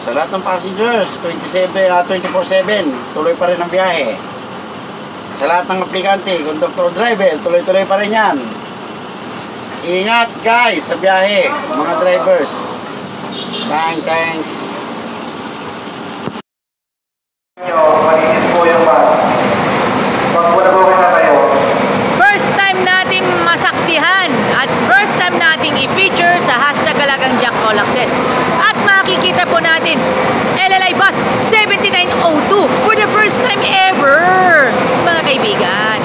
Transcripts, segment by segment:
Sa lahat ng passengers, 24/7, tuloy pa rin ang biyahe. Sa lahat ng aplikante, conductor, driver, tuloy-tuloy pa rin yan. Ingat guys sa biyahe, mga drivers. Thanks. Malinis po yung bus. Pag bunabukin na kayo. First time nating masaksihan at first time nating i-feature sa hashtag Galagang Jack All Access. At makikita po natin LLI Bus 7902 for the first time ever, mga kaibigan.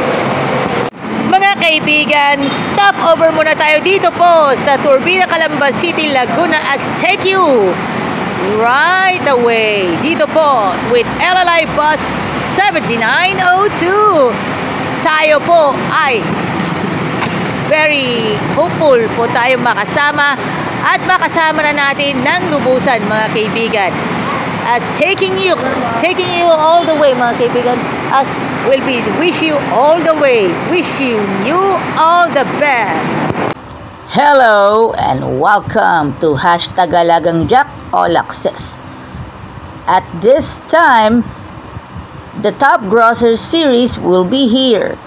Mga kaibigan, stop over muna tayo dito po sa Turbina, Calamba City, Laguna as take you right away dito po with LLI Bus 7902. Tayo po ay very hopeful po tayo makasama at makasama na natin ng lubusan, mga kaibigan, as taking you all the way, mga kaibigan, as will be wish you all the way, wishing you all the best. Hello and welcome to hashtag Galagang Jack All Access. At this time, the Top Grosser series will be here.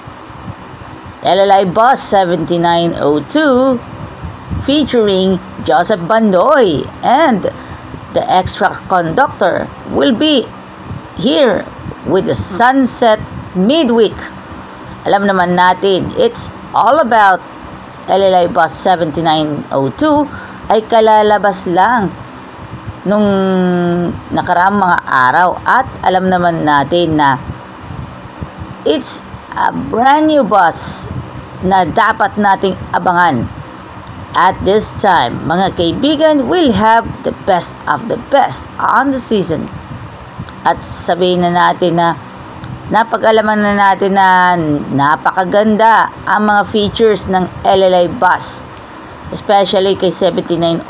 LLI Bus 7902 featuring Joseph Bandoy and the extra conductor will be here with the sunset midweek. Alam naman natin, it's all about LLI Bus 7902 ay kalalabas lang nung nakaraang mga araw at alam naman natin na it's a brand new bus na dapat nating abangan. At this time, mga kaibigan, we'll have the best of the best on the season. At sabihin na natin na napag-alaman na natin na napakaganda ang mga features ng LLI Bus, especially kay 7902,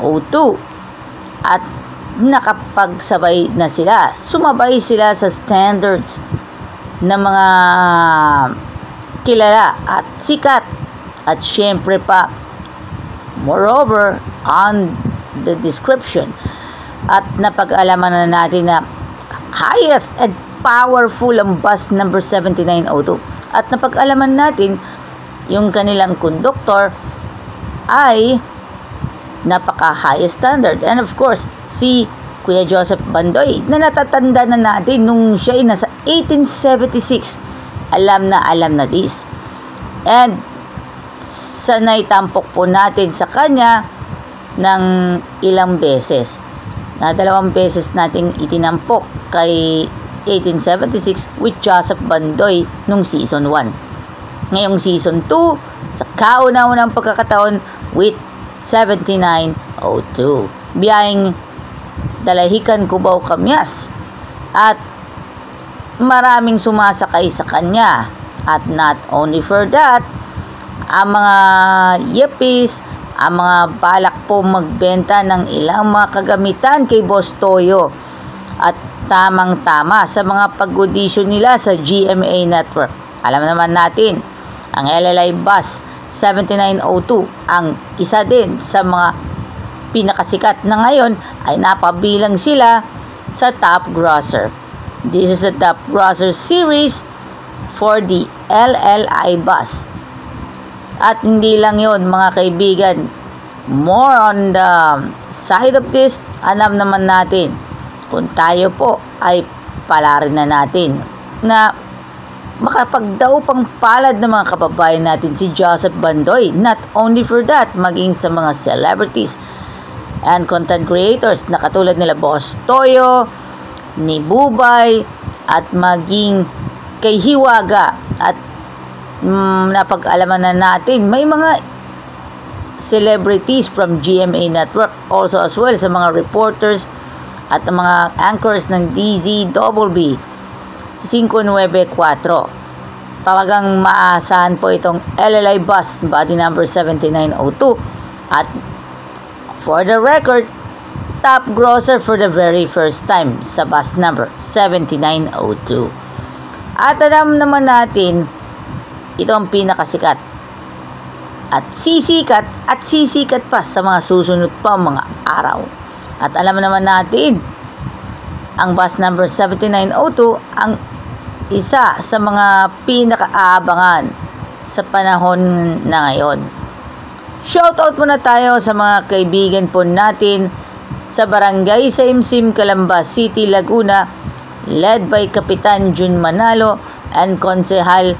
at nakapagsabay na sila, sumabay sila sa standards ng mga kilala at sikat, at syempre pa moreover on the description, at napag-alaman na natin na highest and powerful ang bus number 7902, at napag-alaman natin yung kanilang conductor ay napaka highest standard, and of course si Kuya Joseph Bandoy na natatanda na natin nung siya ay nasa 1876, alam na this, and sanay tampok po natin sa kanya ng ilang beses, na 2 beses nating itinampok kay 1876 with Joseph Bandoy nung season 1. Ngayong season 2, sa kauna-unang pagkakataon with 7902. Biyaheng Dalahican, Cubao, Kamyas. At maraming sumasakay sa kanya. At not only for that, ang mga yepis, ang mga balak po magbenta ng ilang mga kagamitan kay Boss Toyo. At tamang-tama sa mga pag-audition nila sa GMA Network. Alam naman natin, ang LLI Bus 7902 ang isa din sa mga pinakasikat na ngayon ay napabilang sila sa Top Grosser. This is the Top Grosser series for the LLI Bus. At hindi lang yun, mga kaibigan, more on the side of this, alam naman natin kung tayo po ay palarin na natin na makapagdaw pang palad ng mga kababayan natin si Joseph Bandoy. Not only for that, maging sa mga celebrities and content creators na katulad nila Boss Toyo, ni Bubay, at maging kay Hiwaga. At napag-alaman na natin may mga celebrities from GMA Network also as well sa mga reporters at mga anchors ng DZBB 594. Talagang maasahan po itong LLI Bus body number 7902. At for the record, Top Grosser for the very first time sa bus number 7902. At alam naman natin, ito ang pinakasikat at sisikat pa sa mga susunod pa mga araw. At alam naman natin ang bus number 7902 ang isa sa mga pinakaabangan sa panahon na ngayon. Shoutout muna tayo sa mga kaibigan po natin sa Barangay Saimsim, Calamba City, Laguna, led by Kapitan Jun Manalo and Konsehal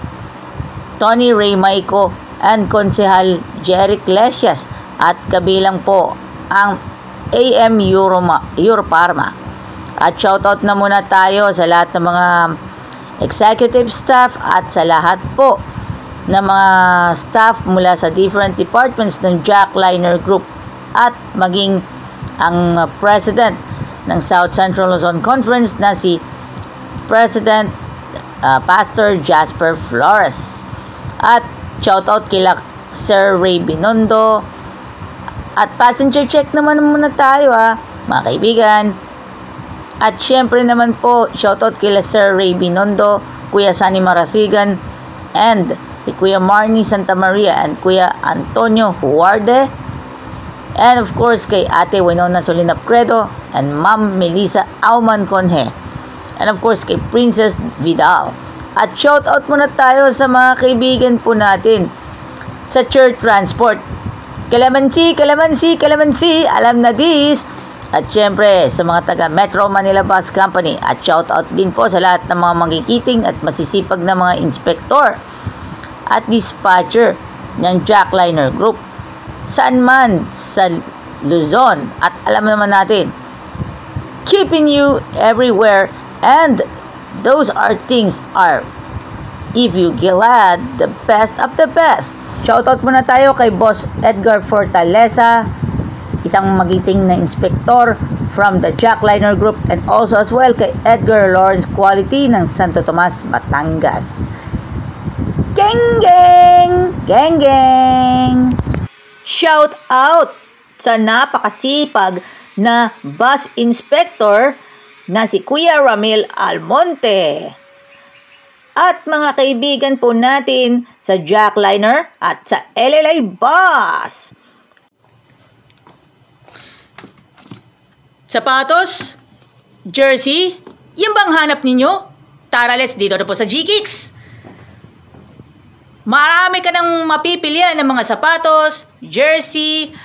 Tony Ray Maico and Konsehal Jerry Iglesias, at kabilang po ang AM Europarma. At shoutout na muna tayo sa lahat ng mga executive staff at sa lahat po ng mga staff mula sa different departments ng Jackliner Group at maging ang president ng South Central Luzon Conference na si President Pastor Jasper Flores. At shoutout kila Sir Ray Binondo. At passenger check naman muna tayo mga kaibigan. At syempre naman po, shoutout kila Sir Ray Binondo, Kuya Sani Marasigan, and Kuya Marnie Santa Maria, and Kuya Antonio Huarde, and of course kay Ate Winona Solinap Credo, and Ma'am Melissa Auman Conhe, and of course kay Princess Vidal. At shoutout muna tayo sa mga kaibigan po natin sa Church Transport. Calamansi, alam na this. At syempre sa mga taga Metro Manila Bus Company. At shoutout din po sa lahat ng mga magigiting at masisipag na mga inspektor at dispatcher ng Jackliner Group saan man sa Luzon. At alam naman natin, keeping you everywhere, and those are things are, if you glad, the best of the best. Shoutout muna tayo kay Boss Edgar Fortaleza, isang magiting na inspektor from the Jackliner Group, and also as well kay Edgar Lawrence Quality ng Santo Tomas, Batangas. Geng! Shout out sa napakasipag na bus inspector na si Kuya Ramil Almonte. At mga kaibigan po natin sa Jackliner at sa LLA Bus. Sapatos, jersey, yung bang hanap ninyo? Tara, let's dito na po sa G-Kicks. Marami ka nang mapipilian ng mga sapatos, jersey,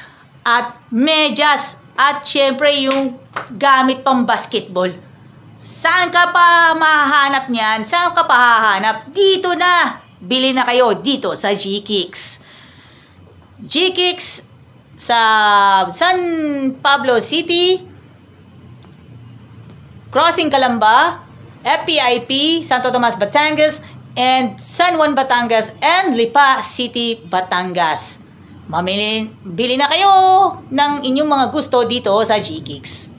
at medyas, at syempre yung gamit pang basketball. Saan ka pa mahahanap niyan? Saan ka pa hahanap? Dito na! Bili na kayo dito sa G-Kicks. G-Kicks sa San Pablo City, Crossing Calamba, FPIP, Santo Tomas, Batangas, and San Juan, Batangas, and Lipa City, Batangas. Bili na kayo ng inyong mga gusto dito sa G-Kicks.